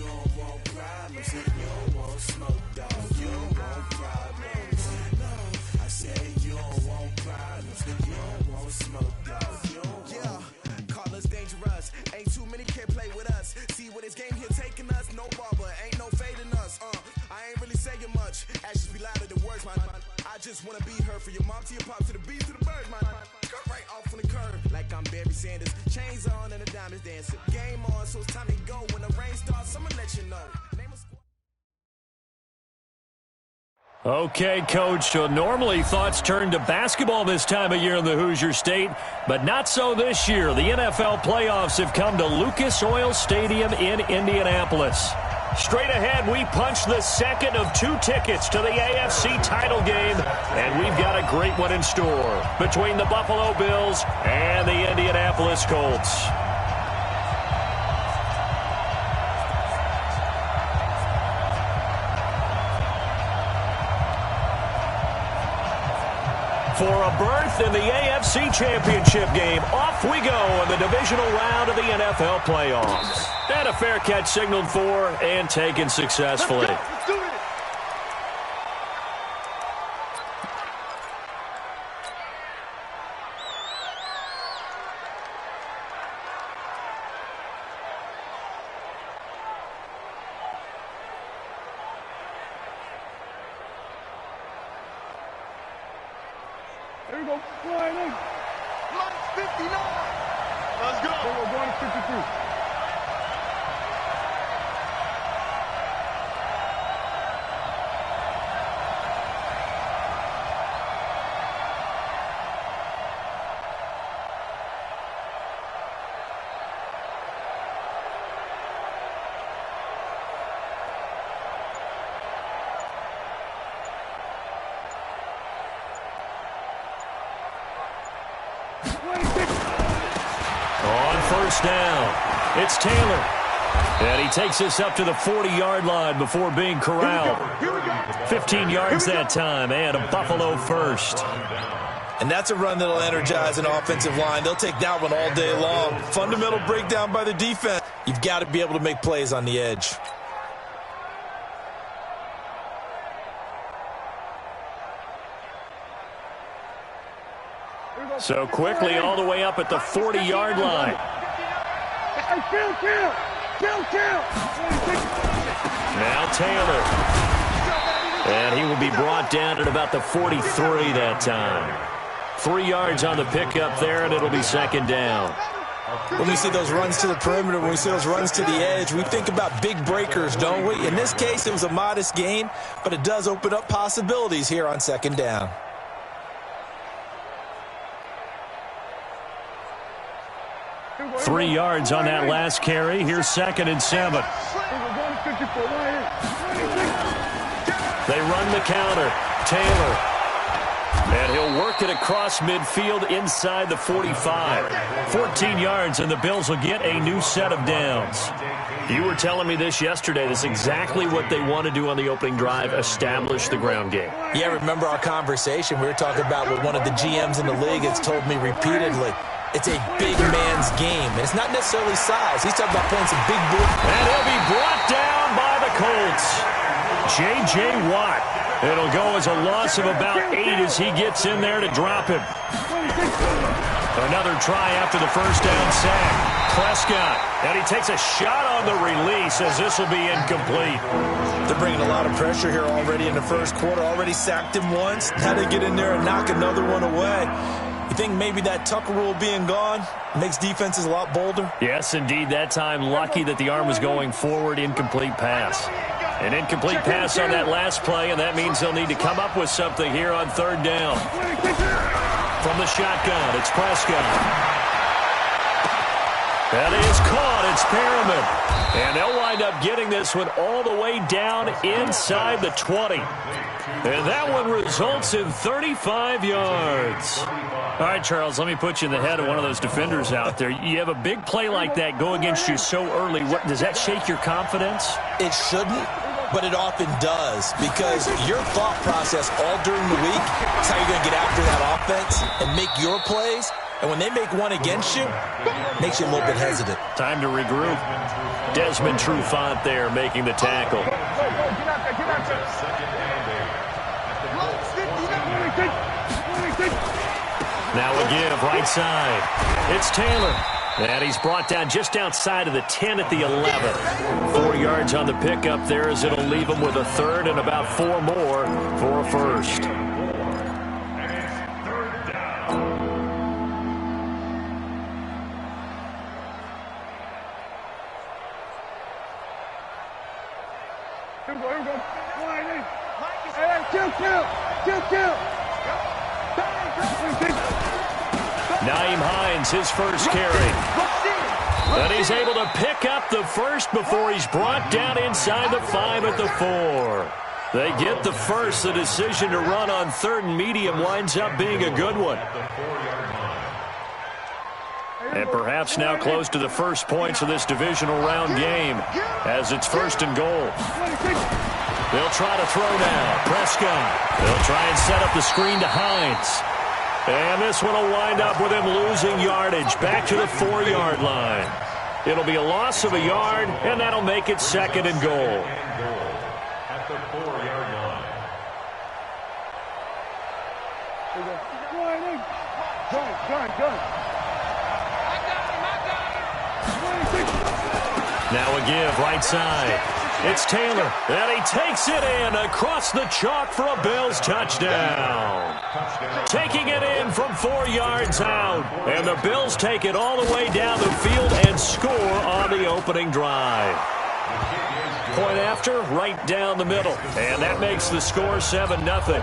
don't want problems, you don't want smoke, dog. You don't want problems. No, I said you don't want problems, you don't want smoke, dog. You don't want. Call us dangerous. Ain't too many can play with us. See what this game here taking us. No barber, ain't no fading us. I ain't really saying much. Actions be louder than words, man. I just wanna be heard for your mom to your pop to the beat to the birds, man. Cut right off on the curb like I'm Barry Sanders. Chains on and the diamonds dancing. Game on, so it's time to go. When the rain starts, I'ma let you know. Okay, Coach, so normally thoughts turn to basketball this time of year in the Hoosier State, but not so this year. The NFL playoffs have come to Lucas Oil Stadium in Indianapolis. Straight ahead, we punch the second of 2 tickets to the AFC title game, and we've got a great one in store between the Buffalo Bills and the Indianapolis Colts. For a berth in the AFC Championship game, off we go in the divisional round of the NFL playoffs. And a fair catch signaled for and taken successfully. Let's do it. There we go. Flying in. Lights 59. Let's go. There we go. Going to 53. On first down, it's Taylor. And he takes us up to the 40-yard line before being corralled. 15 yards that time, and a Buffalo first. And that's a run that'll energize an offensive line. They'll take that one all day long. Fundamental breakdown by the defense. You've got to be able to make plays on the edge. So quickly all the way up at the 40-yard line. Now Taylor. And he will be brought down at about the 43 that time. 3 yards on the pickup there, and it'll be second down. When we see those runs to the perimeter, when we see those runs to the edge, we think about big breakers, don't we? In this case, it was a modest gain, but it does open up possibilities here on second down. Three yards on that last carry. Here's 2nd and 7. They run the counter. Taylor. And he'll work it across midfield inside the 45. 14 yards, and the Bills will get a new set of downs. You were telling me this yesterday. This is exactly what they want to do on the opening drive, establish the ground game. Yeah, remember our conversation. We were talking about what one of the GMs in the league has told me repeatedly. It's a big man's game, and it's not necessarily size. He's talking about playing some big boy. And he'll be brought down by the Colts. J.J. Watt. It'll go as a loss of about 8 as he gets in there to drop him. Another try after the first down sack. Prescott, and he takes a shot on the release as this will be incomplete. They're bringing a lot of pressure here already in the first quarter. Already sacked him once. Had to get in there and knock another one away. You think maybe that Tucker rule being gone makes defenses a lot bolder? Yes, indeed. That time, lucky that the arm was going forward. Incomplete pass. An incomplete pass on that last play, and that means they'll need to come up with something here on third down. From the shotgun, it's Prescott. That is caught. It's Perriman. And they'll wind up getting this one all the way down inside the 20. And that one results in 35 yards. All right, Charles, let me put you in the head of one of those defenders out there. You have a big play like that go against you so early. What, does that shake your confidence? It shouldn't, but it often does, because your thought process all during the week is how you're going to get after that offense and make your plays. And when they make one against you, makes you a little bit hesitant. Time to regroup. Desmond Trufant there making the tackle. Get out there. Now a give right side. It's Taylor. And he's brought down just outside of the 10 at the 11. 4 yards on the pickup there as it'll leave him with a third and about 4 more for a first. Here we go. Hey, kill. Naeem Hines, his first carry. And he's able to pick up the first before he's brought down inside the 5 at the 4. They get the first. The decision to run on 3rd and medium winds up being a good one. And perhaps now close to the first points of this divisional round game as it's 1st and goal. They'll try to throw now. Prescott. They'll try and set up the screen to Hines. And this one will wind up with him losing yardage back to the 4-yard line. It'll be a loss of a yard, and that'll make it 2nd and goal. At the 4-yard line. Now a give right side. It's Taylor, and he takes it in across the chalk for a Bills touchdown. Taking it in from 4 yards out, and the Bills take it all the way down the field and score on the opening drive. Point after, right down the middle, and that makes the score 7-0.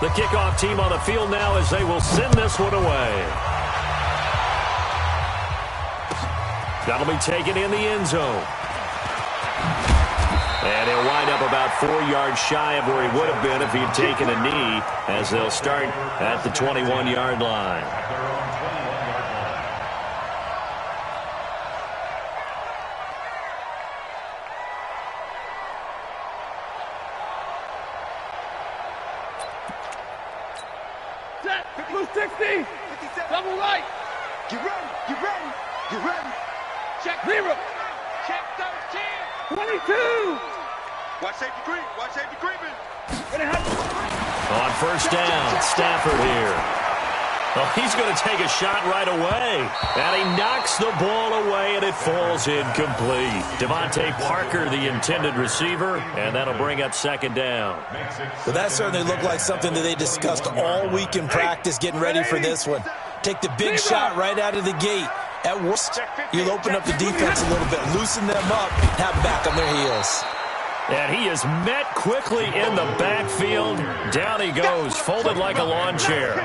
The kickoff team on the field now as they will send this one away. That'll be taken in the end zone. And he'll wind up about 4 yards shy of where he would have been if he'd taken a knee as they'll start at the 21-yard line. Blue 60. Double right. Get ready. Check 0. Check 13. 22. Watch safety creeping. On first down, Stafford here. Oh, he's going to take a shot right away. And he knocks the ball away, and it falls incomplete. Devontae Parker, the intended receiver, and that'll bring up 2nd down. Well, that certainly looked like something that they discussed all week in practice getting ready for this one. Take the big shot right out of the gate. At worst, you'll open up the defense a little bit, loosen them up, have them back on their heels. And he is met quickly in the backfield. Down he goes, folded like a lawn chair.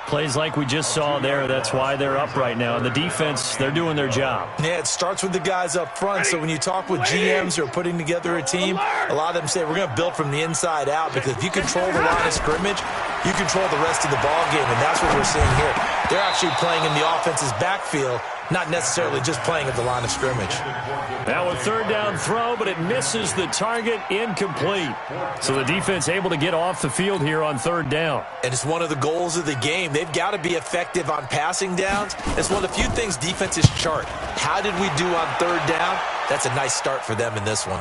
Plays like we just saw there. That's why they're up right now. And the defense, they're doing their job. Yeah, it starts with the guys up front. So when you talk with GMs who are putting together a team, a lot of them say we're going to build from the inside out, because if you control the line of scrimmage, you control the rest of the ball game, and that's what we're seeing here. They're actually playing in the offense's backfield, not necessarily just playing at the line of scrimmage. Now a 3rd down throw, but it misses the target, incomplete. So the defense able to get off the field here on 3rd down. And it's one of the goals of the game. They've got to be effective on passing downs. It's one of the few things defenses chart. How did we do on 3rd down? That's a nice start for them in this one.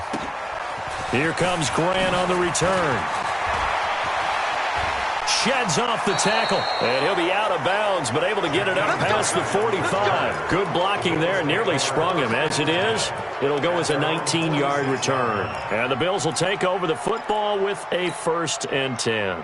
Here comes Grant on the return. Sheds off the tackle, and he'll be out of bounds, but able to get it up past the 45. Good blocking there, nearly sprung him. As it is, it'll go as a 19-yard return. And the Bills will take over the football with a 1st and 10.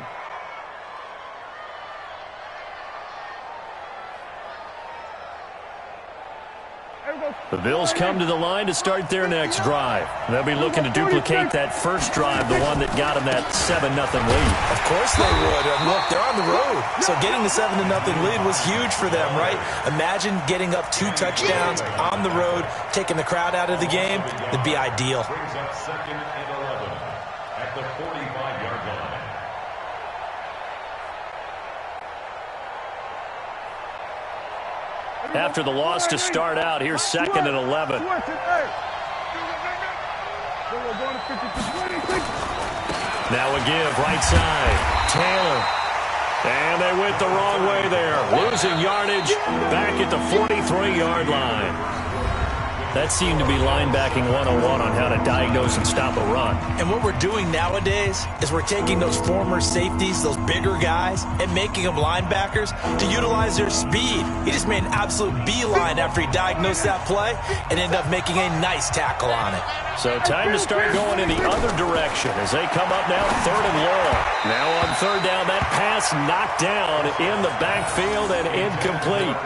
The Bills come to the line to start their next drive. They'll be looking to duplicate that first drive, the one that got them that 7-0 lead. Of course they would. Look, they're on the road. So getting the 7-0 lead was huge for them, right? Imagine getting up 2 touchdowns on the road, taking the crowd out of the game. It'd be ideal. Brings up 2nd and 11 at the 45-yard line. after the loss to start out. Here's 2nd and 11. Now a give, right side. Taylor. And they went the wrong way there. Losing yardage back at the 43-yard line. That seemed to be linebacking 101 on how to diagnose and stop a run. And what we're doing nowadays is we're taking those former safeties, those bigger guys, and making them linebackers to utilize their speed. He just made an absolute beeline after he diagnosed that play and ended up making a nice tackle on it. So time to start going in the other direction as they come up now 3rd and long. Now on 3rd down, that pass knocked down in the backfield and incomplete.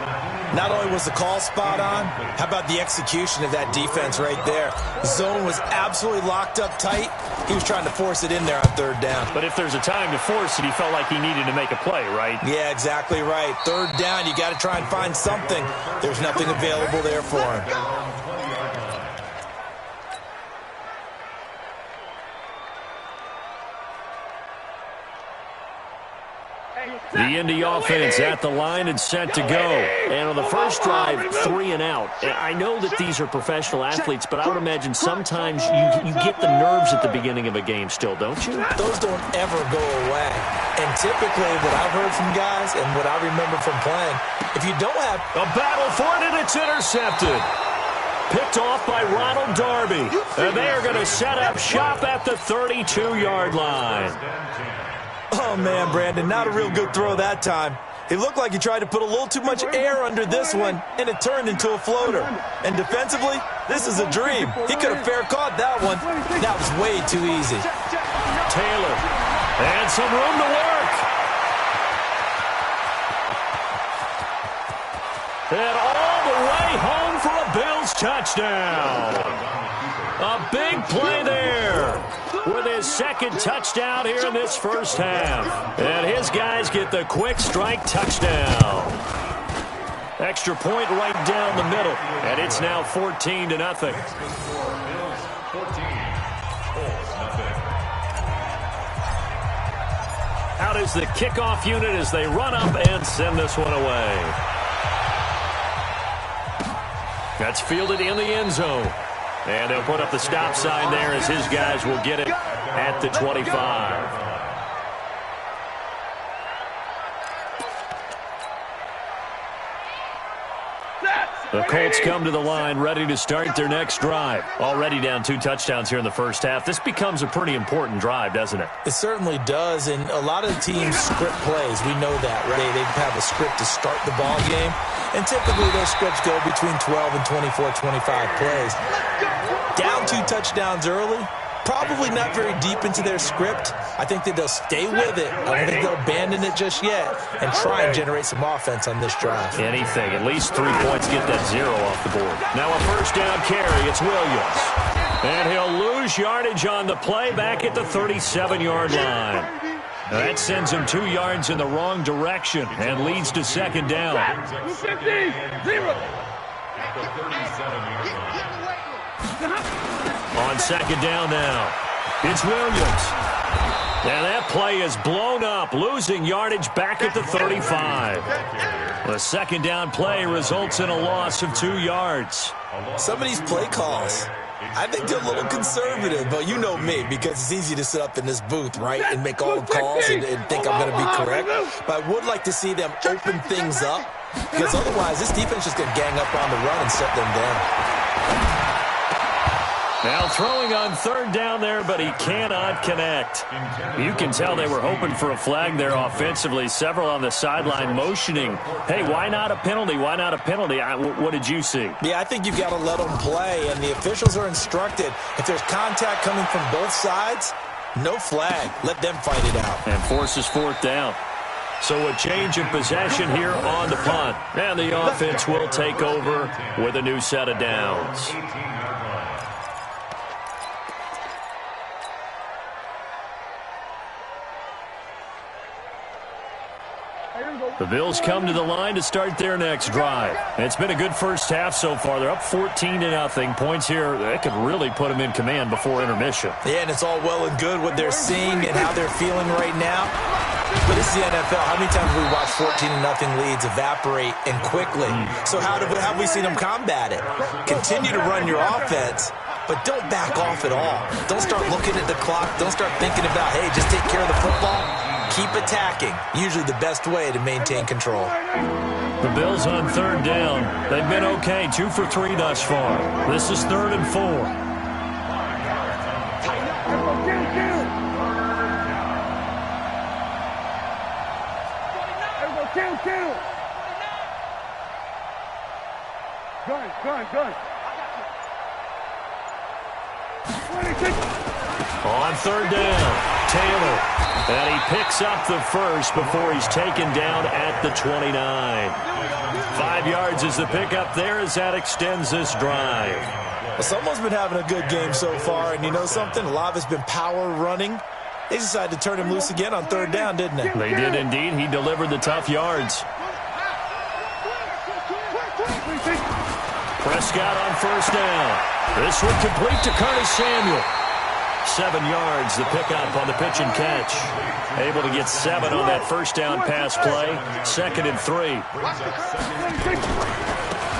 Not only was the call spot on, how about the execution of that defense right there? Zone was absolutely locked up tight. He was trying to force it in there on 3rd down. But if there's a time to force it, he felt like he needed to make a play, right? Yeah, exactly right. 3rd down, you got to try and find something. There's nothing available there for him. The Indy offense at the line and set to go. And on the first drive, 3 and out. I know that these are professional athletes, but I would imagine sometimes you get the nerves at the beginning of a game still, don't you? Those don't ever go away. And typically what I've heard from guys and what I remember from playing, if you don't have a battle for it and it's intercepted. Picked off by Ronald Darby. And they are going to set up shop at the 32-yard line. Oh, man, Brandon, not a real good throw that time. It looked like he tried to put a little too much air under this one, and it turned into a floater. And defensively, this is a dream. He could have fair caught that one. That was way too easy. Taylor, and some room to work. And all the way home for a Bills touchdown. A big play there with his 2nd touchdown here in this first half. And his guys get the quick strike touchdown. Extra point right down the middle. And it's now 14-0. Out is the kickoff unit as they run up and send this one away. That's fielded in the end zone. And they'll put up the stop sign there as his guys will get it at the 25. The Colts come to the line ready to start their next drive. Already down 2 touchdowns here in the first half. This becomes a pretty important drive, doesn't it? It certainly does, and a lot of the teams script plays. We know that, right? They have a script to start the ball game, and typically those scripts go between 12 and 24, 25 plays. Down 2 touchdowns early, probably not very deep into their script. I think that they'll stay with it. I don't think they'll abandon it just yet and try and generate some offense on this drive. Anything. At least 3 points, get that 0 off the board. Now a first down carry. It's Williams. And he'll lose yardage on the play back at the 37-yard line. That sends him 2 yards in the wrong direction and leads to 2nd down. 50, 0. On 2nd down now, it's Williams. And that play is blown up, losing yardage back at the 35. The 2nd down play results in a loss of 2 yards. Some of these play calls, I think they're a little conservative, but you know me, because it's easy to sit up in this booth, right, and make all the calls and think I'm going to be correct. But I would like to see them open things up, because otherwise this defense is just going to gang up on the run and shut them down. Now throwing on 3rd down there, but he cannot connect. You can tell they were hoping for a flag there offensively. Several on the sideline motioning, hey, why not a penalty? Why not a penalty? What did you see? Yeah, I think you've got to let them play, and the officials are instructed. If there's contact coming from both sides, no flag. Let them fight it out. And forces 4th down. So a change of possession here on the punt. And the offense will take over with a new set of downs. The Bills come to the line to start their next drive. It's been a good first half so far. They're up 14-0. Points here that could really put them in command before intermission. Yeah, and it's all well and good what they're seeing and how they're feeling right now. But this is the NFL. How many times have we watched 14-0 leads evaporate and quickly? So how have we seen them combat it? Continue to run your offense, but don't back off at all. Don't start looking at the clock. Don't start thinking about, hey, just take care of the football. Keep attacking. Usually the best way to maintain control. The Bills on third down. They've been okay, 2 for 3 thus far. This is 3rd and 4. Gun. On third down, Taylor. And he picks up the first before he's taken down at the 29. 5 yards is the pickup there as that extends this drive. Well, someone's been having a good game so far, and you know something? A lot of it's been power running. They decided to turn him loose again on third down, didn't they? They did indeed. He delivered the tough yards. Prescott on first down. This one complete to Curtis Samuel. 7 yards, the pickup on the pitch and catch. Able to get 7 on that first down pass play. 2nd and 3.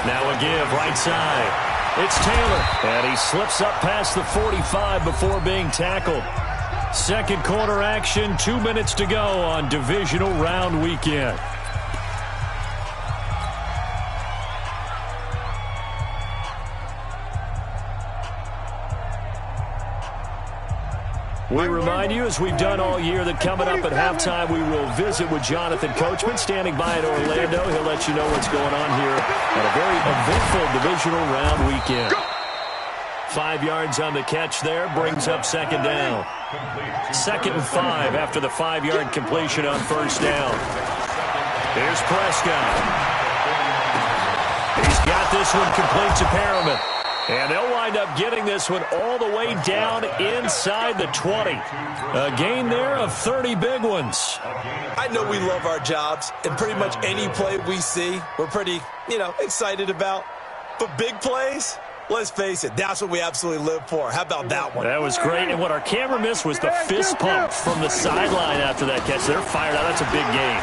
Now a give right side. It's Taylor. And he slips up past the 45 before being tackled. Second quarter action, 2 minutes to go on divisional round weekend. We remind you, as we've done all year, that coming up at halftime, we will visit with Jonathan Coachman, standing by in Orlando. He'll let you know what's going on here at a very eventful divisional round weekend. 5 yards on the catch there, brings up second down. 2nd and 5 after the 5-yard completion on first down. Here's Prescott. He's got this one complete to Perriman. And they'll wind up getting this one all the way down inside the 20. A gain there of 30 big ones. I know we love our jobs, and pretty much any play we see, we're pretty, excited about. But big plays, let's face it, that's what we absolutely live for. How about that one? That was great. And what our camera missed was the fist pump from the sideline after that catch. They're fired out. That's a big gain.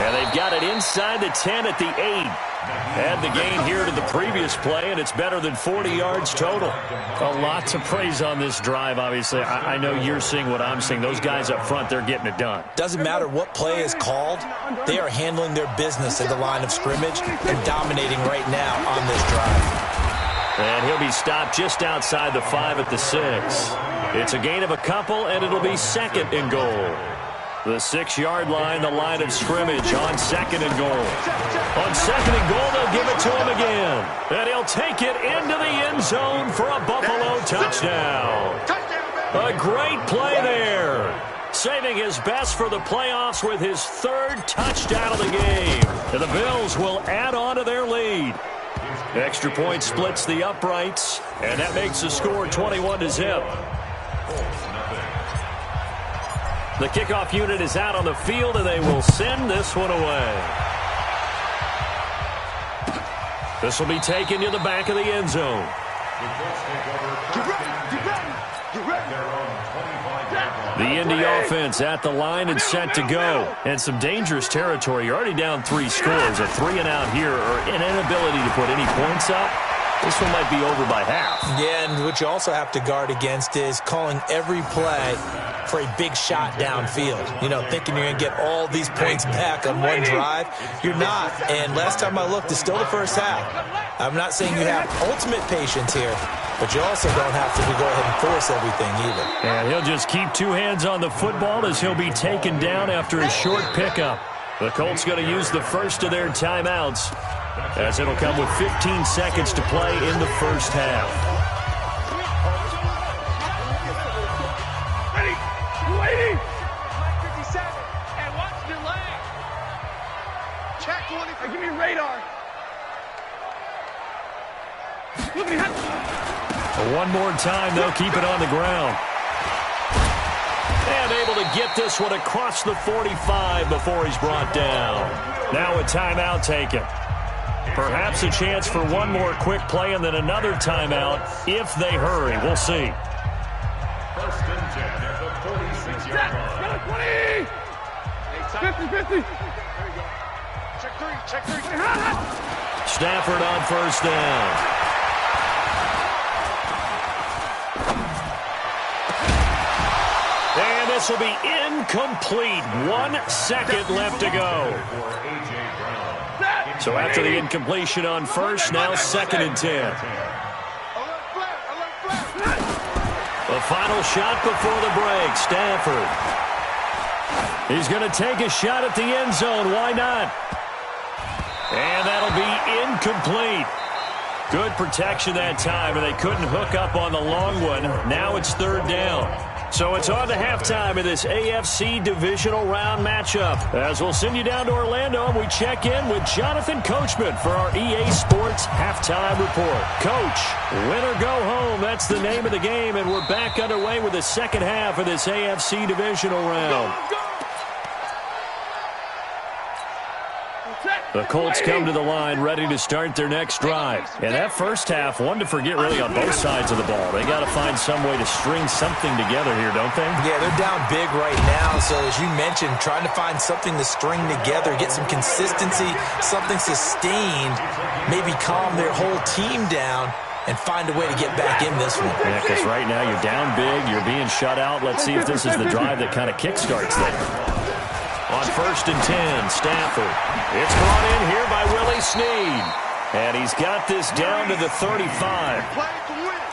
And they've got it inside the 10 at the 8. Add the gain here to the previous play, and it's better than 40 yards total. A lot to praise on this drive, obviously. I know you're seeing what I'm seeing. Those guys up front, they're getting it done. Doesn't matter what play is called. They are handling their business at the line of scrimmage and dominating right now on this drive. And he'll be stopped just outside the 5 at the 6. It's a gain of a couple, and it'll be 2nd and goal. The 6-yard line, the line of scrimmage on 2nd and goal. On 2nd and goal, they'll give it to him again. And he'll take it into the end zone for a Buffalo touchdown. A great play there. Saving his best for the playoffs with his 3rd touchdown of the game. And the Bills will add on to their lead. Extra point splits the uprights, and that makes the score 21-0. The kickoff unit is out on the field, and they will send this one away. This will be taken to the back of the end zone. The Indy offense at the line and set to go. And some dangerous territory. You're already down 3 scores. A 3-and-out here, or an inability to put any points up. This one might be over by half. Yeah, and what you also have to guard against is calling every play for a big shot downfield. Thinking you're going to get all these points back on one drive. You're not. And last time I looked, it's still the first half. I'm not saying you have ultimate patience here, but you also don't have to go ahead and force everything either. And he'll just keep 2 hands on the football as he'll be taken down after a short pickup. The Colts going to use the first of their timeouts, as it'll come with 15 seconds to play in the first half. Ready? 57, and watch delay. Check 20. Give me radar. Look at him. One more time, they'll keep it on the ground. And able to get this one across the 45 before he's brought down. Now a timeout taken. Perhaps a chance for one more quick play and then another timeout if they hurry. We'll see. 1st and 10 at the 46-yard line. 50-50. Check three. Stafford on first down. And this will be incomplete. 1 second left to go. So after the incompletion on first, now 2nd and 10. The final shot before the break. Stafford. He's going to take a shot at the end zone. Why not? And that'll be incomplete. Good protection that time, and they couldn't hook up on the long one. Now it's 3rd down. So it's on to halftime of this AFC divisional round matchup. As we'll send you down to Orlando, and we check in with Jonathan Coachman for our EA Sports Halftime Report. Coach, win or go home, that's the name of the game, and we're back underway with the second half of this AFC divisional round. The Colts come to the line ready to start their next drive. And that first half, one to forget really on both sides of the ball. They got to find some way to string something together here, don't they? Yeah, they're down big right now. So as you mentioned, trying to find something to string together, get some consistency, something sustained, maybe calm their whole team down and find a way to get back in this one. Yeah, because right now you're down big, you're being shut out. Let's see if this is the drive that kind of kickstarts them. On 1st and 10, Stafford. It's brought in here by Willie Snead. And he's got this down to the 35.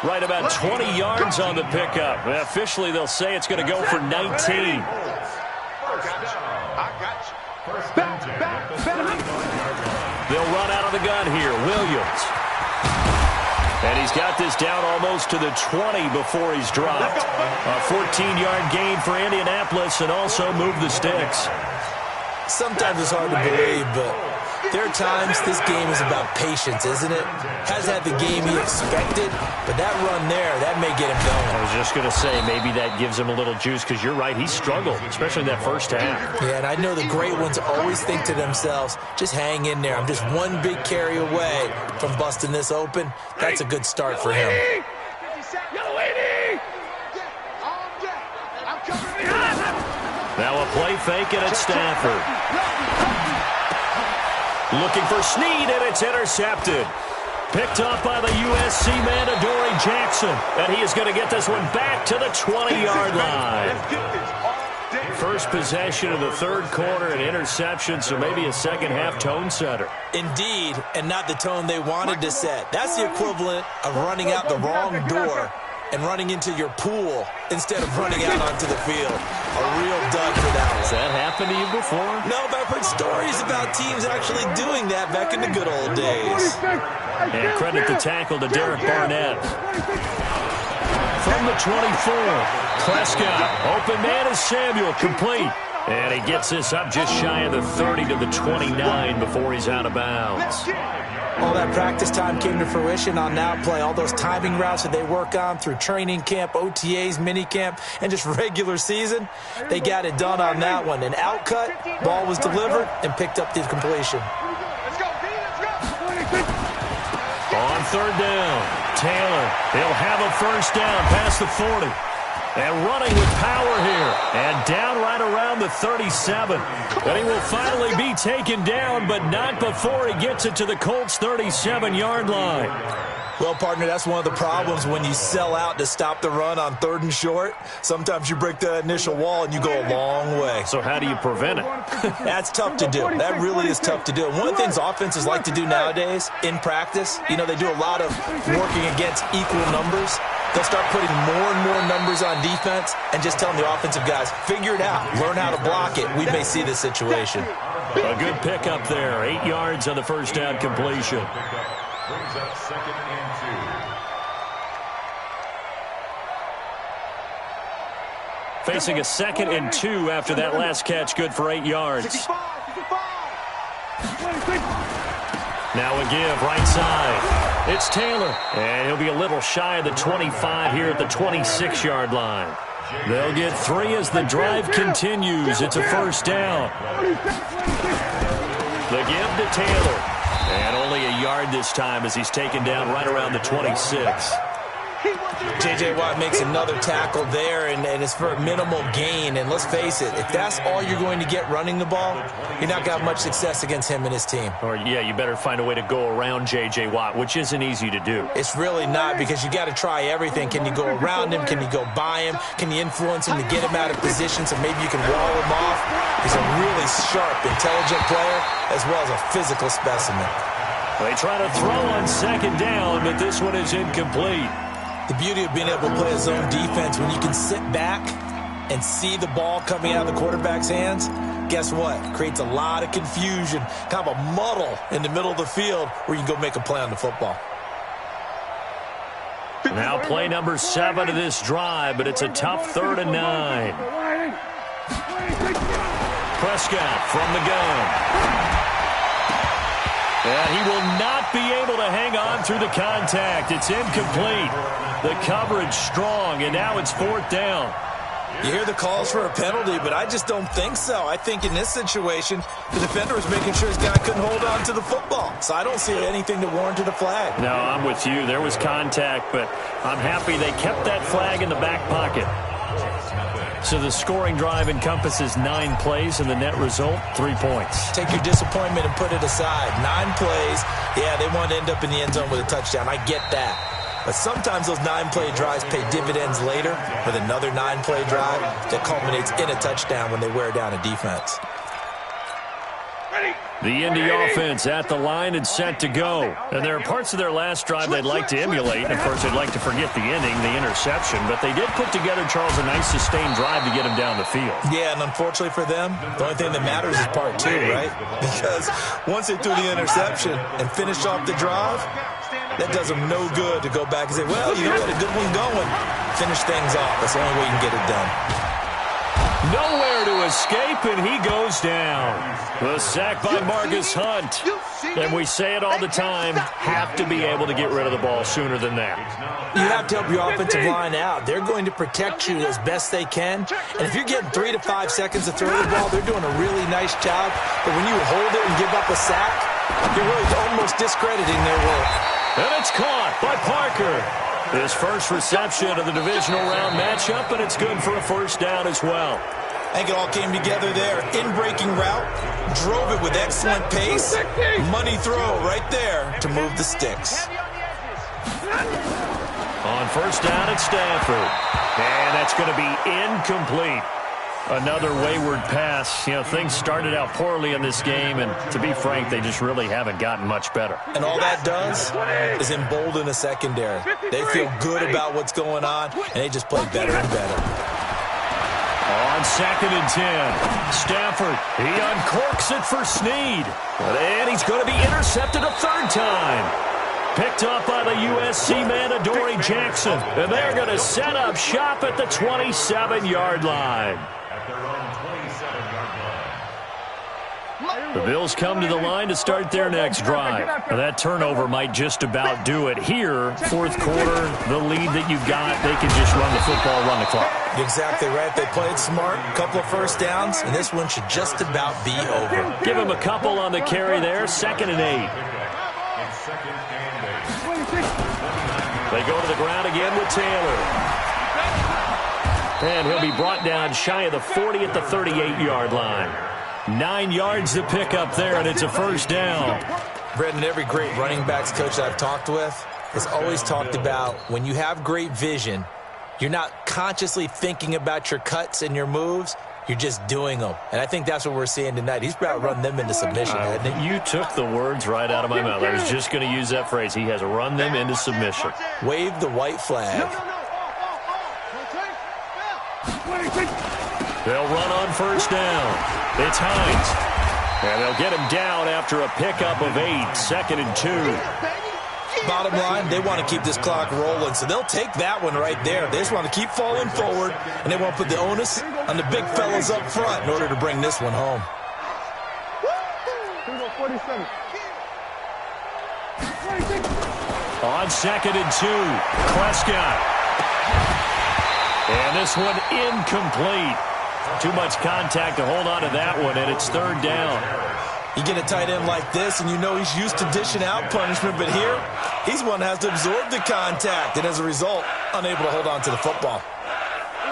Right about 20 yards on the pickup. Officially, they'll say it's going to go for 19. I got you. They'll run out of the gun here. Williams. And he's got this down almost to the 20 before he's dropped. A 14-yard gain for Indianapolis and also move the sticks. Sometimes it's hard to believe, but there are times this game is about patience, isn't it? Hasn't had the game he expected, but that run there, that may get him going. I was just going to say, maybe that gives him a little juice, because you're right, he struggled, especially in that first half. Yeah, and I know the great ones always think to themselves, just hang in there. I'm just one big carry away from busting this open. That's a good start for him. Now a play fake, and it's Stafford. Looking for Snead, and it's intercepted. Picked off by the USC man, Adoree Jackson. And he is going to get this one back to the 20-yard line. First possession of the 3rd quarter, an interception, so maybe a second-half tone setter. Indeed, and not the tone they wanted to set. That's the equivalent of running out the wrong door and running into your pool instead of running out onto the field. A real dud for that one. Has that happened to you before? No, but I've heard stories about teams actually doing that back in the good old days. And credit the tackle to Derek Barnett. From the 24, Prescott. Open man is Samuel, complete. And he gets this up just shy of the 30 to the 29 before he's out of bounds. All that practice time came to fruition on that play. All those timing routes that they work on through training camp, OTAs, minicamp, and just regular season, they got it done on that one. An outcut, ball was delivered, and picked up the completion. Let's go, D, let's go. On 3rd down, Taylor. He'll have a first down past the 40. And running with power here. And down right around the 37. And he will finally be taken down, but not before he gets it to the Colts' 37-yard line. Well, partner, that's one of the problems when you sell out to stop the run on 3rd and short. Sometimes you break the initial wall and you go a long way. So how do you prevent it? That's tough to do. That really is tough to do. One of the things offenses like to do nowadays in practice, you know, they do a lot of working against equal numbers. They'll start putting more and more numbers on defense and just telling the offensive guys, figure it out, learn how to block it. We may see this situation. A good pickup there. 8 yards on the first down completion. Brings up 2nd and 2. Facing a 2nd and 2 after that last catch, good for 8 yards. Now a give, right side. It's Taylor, and he'll be a little shy of the 25 here at the 26-yard line. They'll get 3 as the drive continues. It's a first down. The give to Taylor. And only a yard this time as he's taken down right around the 26. J.J. Watt makes another tackle there, and it's for a minimal gain. And let's face it, if that's all you're going to get running the ball, you're not going to have much success against him and his team. Or, yeah, you better find a way to go around J.J. Watt, which isn't easy to do. It's really not, because you got to try everything. Can you go around him? Can you go by him? Can you influence him to get him out of position so maybe you can wall him off? He's a really sharp, intelligent player as well as a physical specimen. They try to throw on second down, but this one is incomplete. The beauty of being able to play a zone defense, when you can sit back and see the ball coming out of the quarterback's hands, guess what? It creates a lot of confusion, kind of a muddle in the middle of the field where you can go make a play on the football. Now play number 7 of this drive, but it's a tough 3rd and 9. Prescott from the gun. And he will not be able to hang on through the contact. It's incomplete. The coverage strong, and now it's 4th down. You hear the calls for a penalty, but I just don't think so. I think in this situation, the defender was making sure his guy couldn't hold on to the football. So I don't see anything that warranted a flag. No, I'm with you. There was contact, but I'm happy they kept that flag in the back pocket. So the scoring drive encompasses 9 plays, and the net result, 3 points. Take your disappointment and put it aside. 9 plays. Yeah, they want to end up in the end zone with a touchdown. I get that. But sometimes those 9-play drives pay dividends later with another 9-play drive that culminates in a touchdown when they wear down a defense. The Indy offense at the line and set to go. And there are parts of their last drive they'd like to emulate. And, of course, they'd like to forget the ending, the interception. But they did put together, Charles, a nice sustained drive to get him down the field. Yeah, and unfortunately for them, the only thing that matters is part 2, right? Because once they threw the interception and finished off the drive, that does them no good to go back and say, well, you know, we had a good one going. Finish things off. That's the only way you can get it done. Nowhere to escape, and he goes down. The sack by Marcus Hunt. And we say it all the time, have to be able to get rid of the ball sooner than that. You have to help your offensive line out. They're going to protect you as best they can. And if you're getting 3 to 5 seconds to throw the ball, they're doing a really nice job. But when you hold it and give up a sack, you're really almost discrediting their work. And it's caught by Parker. His first reception of the divisional round matchup, and it's good for a 1st down as well. I think it all came together there. In-breaking route, drove it with excellent pace. Money throw right there to move the sticks. On 1st down at Stanford. And that's going to be incomplete. Another wayward pass. You know, things started out poorly in this game, and to be frank, they just really haven't gotten much better. And all that does is embolden the secondary. They feel good about what's going on, and they just play better and better. On 2nd and 10, Stafford, he uncorks it for Snead. And he's going to be intercepted a 3rd time. Picked up by the USC man, Adoree Jackson. And they're going to set up shop at the 27-yard line. The Bills come to the line to start their next drive. Now, that turnover might just about do it here. 4th quarter, the lead that you've got, they can just run the football, run the clock. Exactly right. They played smart, a couple of 1st downs, and this one should just about be over. Give him a couple on the carry there, 2nd and 8. They go to the ground again with Taylor. And he'll be brought down shy of the 40 at the 38-yard line. 9 yards to pick up there, and it's a 1st down. Brendan, every great running backs coach I've talked with has always talked about when you have great vision, you're not consciously thinking about your cuts and your moves. You're just doing them. And I think that's what we're seeing tonight. He's about to run them into submission, hasn't he? You took the words right out of my mouth. I was just going to use that phrase. He has run them into submission. Wave the white flag. They'll run on 1st down. It's Hines. And they'll get him down after a pickup of 8, 2nd and 2. Bottom line, they want to keep this clock rolling, so they'll take that one right there. They just want to keep falling forward, and they want to put the onus on the big fellas up front in order to bring this one home. On 2nd and 2, Prescott. And this one incomplete. Too much contact to hold on to that one, and it's 3rd down. You get a tight end like this, and you know he's used to dishing out punishment, but here, He's one that has to absorb the contact, and as a result, unable to hold on to the football.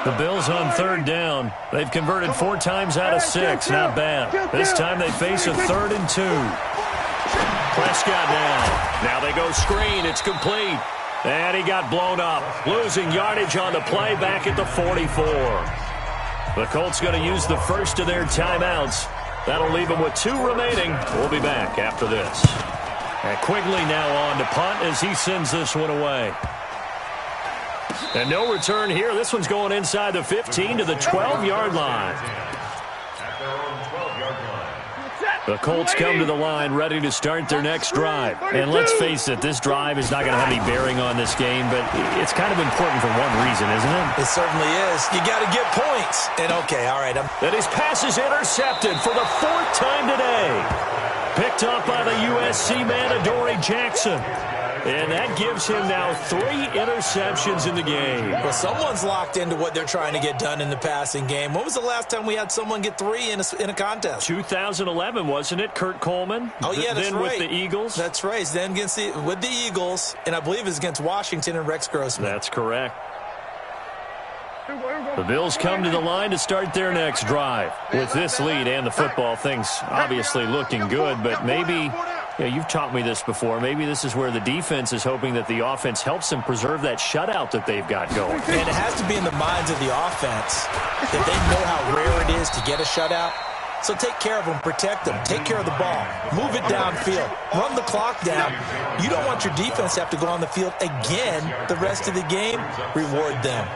The Bills on third down. They've converted 4 times out of 6. Not bad. This time they face a 3rd and 2. Prescott now. Now they go screen. It's complete. And he got blown up. Losing yardage on the play back at the 44. The Colts going to use the first of their timeouts. That'll leave them with 2 remaining. We'll be back after this. And Quigley now on to punt as he sends this one away. And no return here. This one's going inside the 15 to the 12-yard line. The Colts come to the line ready to start their next drive. And let's face it, this drive is not going to have any bearing on this game, but it's kind of important for one reason, isn't it? It certainly is. You got to get points. And okay, all right. And his pass is intercepted for the 4th time today. Picked up by the USC man, Adoree Jackson. And that gives him now 3 interceptions in the game. Well, someone's locked into what they're trying to get done in the passing game. When was the last time we had someone get 3 in a contest? 2011, wasn't it? Kurt Coleman? Oh, yeah, that's then right. With the Eagles? That's right. Then with the Eagles, and I believe it's against Washington and Rex Grossman. That's correct. The Bills come to the line to start their next drive. With this lead and the football, things obviously looking good, but maybe... Yeah, you've taught me this before. Maybe this is where the defense is hoping that the offense helps them preserve that shutout that they've got going. And it has to be in the minds of the offense that they know how rare it is to get a shutout. So take care of them, protect them, take care of the ball, move it downfield, run the clock down. You don't want your defense to have to go on the field again the rest of the game. Reward them.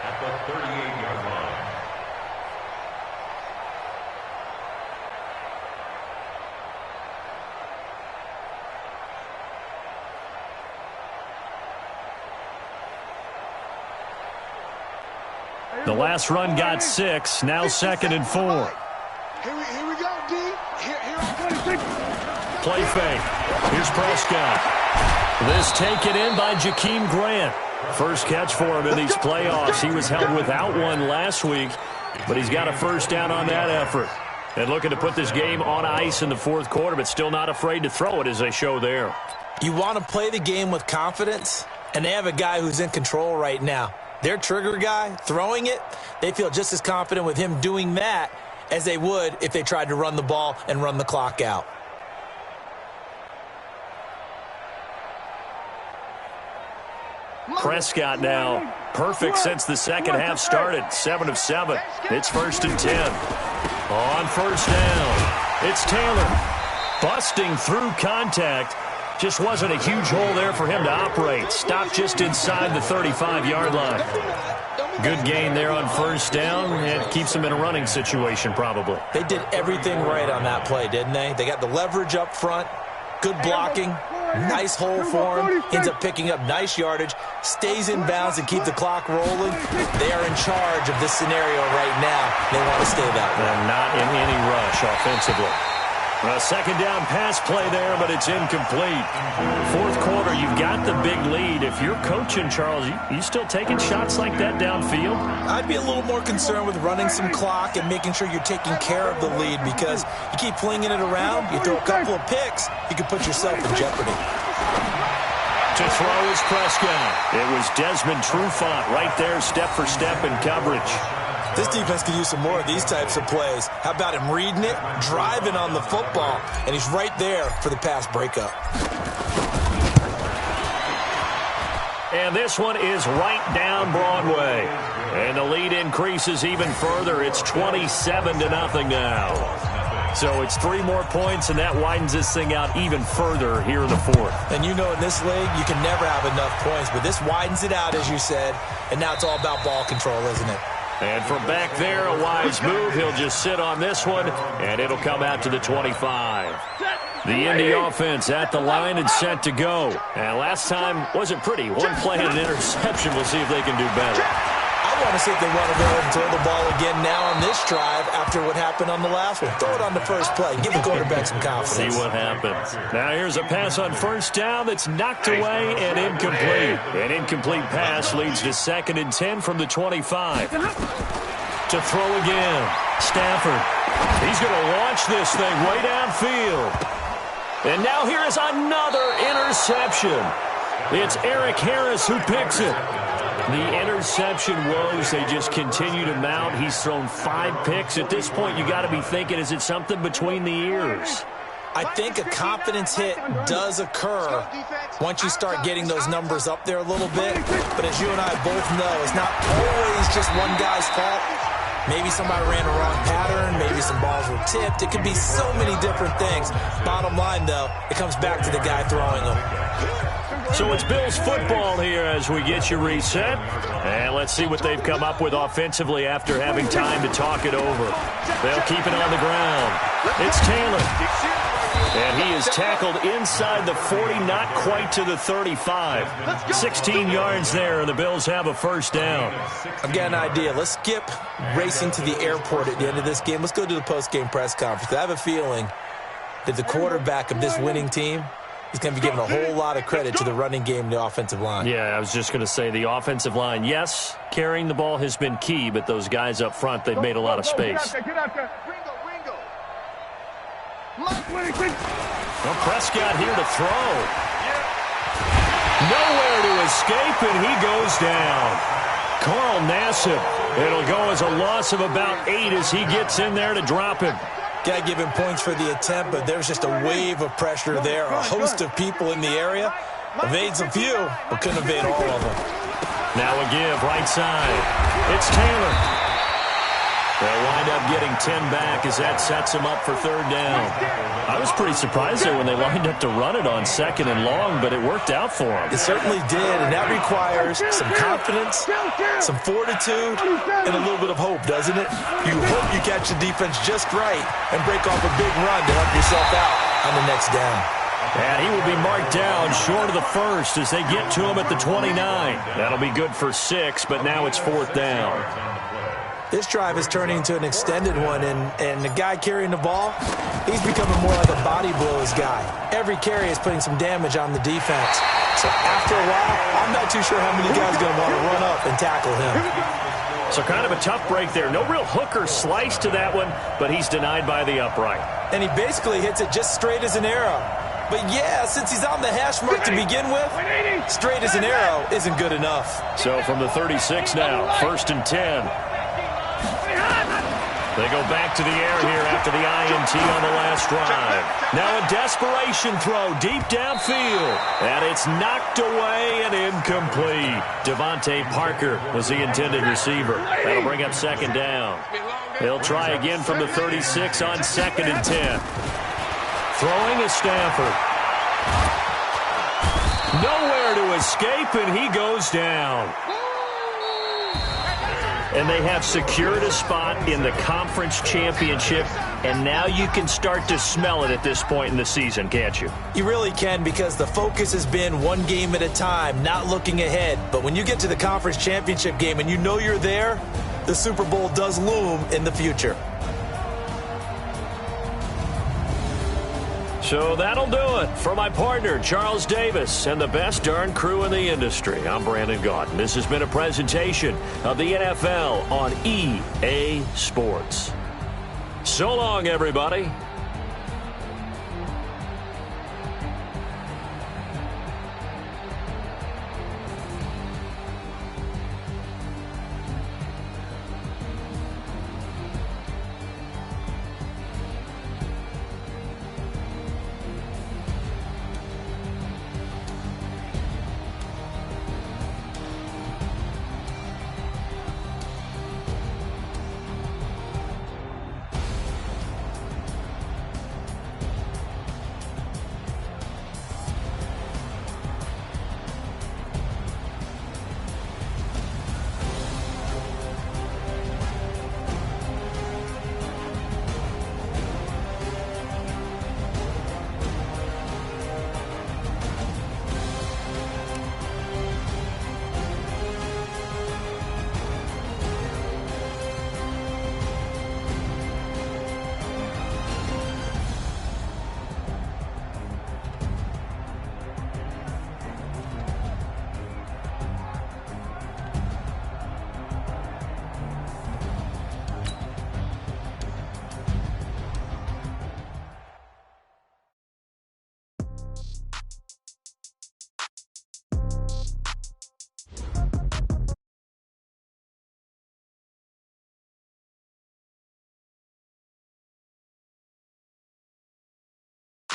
At the 38-yard line. The last run got 6, now 2nd and 4. Here we go, D. Play fake. Here's Prescott. This taken in by Jakeem Grant. First catch for him in these playoffs. He was held without one last week, but he's got a first down on that effort. And looking to put this game on ice in the 4th quarter, but still not afraid to throw it as they show there. You want to play the game with confidence, and they have a guy who's in control right now. Their trigger guy, throwing it, they feel just as confident with him doing that as they would if they tried to run the ball and run the clock out. Prescott now, perfect since the second half started. 7 of 7. It's 1st and 10. On first down, it's Taylor. Busting through contact. Just wasn't a huge hole there for him to operate. Stopped just inside the 35-yard line. Good gain there on first down, and keeps him in a running situation probably. They did everything right on that play, didn't they? They got the leverage up front, good blocking, nice hole for him, ends up picking up nice yardage, stays in bounds and keep the clock rolling. They are in charge of this scenario right now. They want to stay that way. And not in any rush offensively. A second down pass play there, but it's incomplete. 4th quarter, you've got the big lead. If you're coaching, Charles, you still taking shots like that downfield? I'd be a little more concerned with running some clock and making sure you're taking care of the lead, because you keep flinging it around, you throw a couple of picks, you can put yourself in jeopardy. To throw is Prescott. It was Desmond Trufant right there, step for step in coverage. This defense could use some more of these types of plays. How about him reading it, driving on the football, and he's right there for the pass breakup. And this one is right down Broadway. And the lead increases even further. It's 27-0 now. So it's 3 more points, and that widens this thing out even further here in the 4th. And you know in this league, you can never have enough points, but this widens it out, as you said, and now it's all about ball control, isn't it? And from back there, a wise move. He'll just sit on this one, and it'll come out to the 25. The Indy offense at the line and set to go. And last time wasn't pretty. One play and an interception. We'll see if they can do better. I want to see if they want to go ahead and throw the ball again now on this drive after what happened on the last one. Throw it on the first play. Give the quarterback some confidence. See what happens. Now here's a pass on first down that's knocked away and incomplete. An incomplete pass leads to 2nd and 10 from the 25. To throw again. Stafford. He's going to launch this thing way downfield. And now here is another interception. It's Eric Harris who picks it. The interception woes, they just continue to mount. He's thrown 5 picks. At this point, you got to be thinking, is it something between the ears? I think a confidence hit does occur once you start getting those numbers up there a little bit. But as you and I both know, it's not always just one guy's fault. Maybe somebody ran a wrong pattern. Maybe some balls were tipped. It could be so many different things. Bottom line, though, it comes back to the guy throwing them. So it's Bills football here as we get you reset. And let's see what they've come up with offensively after having time to talk it over. They'll keep it on the ground. It's Taylor. And he is tackled inside the 40, not quite to the 35. 16 yards there, and the Bills have a first down. I've got an idea. Let's skip racing to the airport at the end of this game. Let's go to the post-game press conference. I have a feeling that the quarterback of this winning team is going to be given a whole lot of credit to the running game and the offensive line. Yeah, I was just going to say the offensive line, yes, carrying the ball has been key, but those guys up front, they've made a lot of space. Well, Prescott here to throw. Nowhere to escape, and he goes down. Carl Nassib. It'll go as a loss of about 8 as he gets in there to drop him. Got to give him points for the attempt, but there's just a wave of pressure there. A host of people in the area. Evades a few, but couldn't evade all of them. Now a give, right side. It's Taylor. They'll wind up getting 10 back as that sets them up for third down. I was pretty surprised there when they lined up to run it on 2nd and long, but it worked out for them. It certainly did, and that requires some confidence, some fortitude, and a little bit of hope, doesn't it? You hope you catch the defense just right and break off a big run to help yourself out on the next down. And he will be marked down short of the first as they get to him at the 29. That'll be good for 6, but now it's 4th down. This drive is turning into an extended one, and the guy carrying the ball, he's becoming more like a body blows guy. Every carry is putting some damage on the defense. So after a while, I'm not too sure how many guys are going to want to run up and tackle him. So kind of a tough break there. No real hook or slice to that one, but he's denied by the upright. And he basically hits it just straight as an arrow. But yeah, since he's on the hash mark to begin with, straight as an arrow isn't good enough. So from the 36 now, 1st and 10. They go back to the air here after the INT on the last drive. Now a desperation throw deep downfield. And it's knocked away and incomplete. Devontae Parker was the intended receiver. That'll bring up 2nd down. They'll try again from the 36 on 2nd and 10. Throwing is Stafford. Nowhere to escape, and he goes down. And they have secured a spot in the conference championship, and now you can start to smell it at this point in the season, can't you? You really can, because the focus has been one game at a time, not looking ahead. But when you get to the conference championship game and you know you're there, the Super Bowl does loom in the future. So that'll do it for my partner, Charles Davis, and the best darn crew in the industry. I'm Brandon Gaudin. This has been a presentation of the NFL on EA Sports. So long, everybody.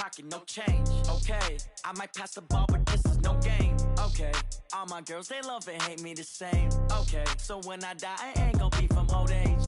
pocket, no change. Okay, I might pass the ball, but this is no game. Okay, all my girls, they love and hate me the same. Okay, so when I die, I ain't gon' be from old age.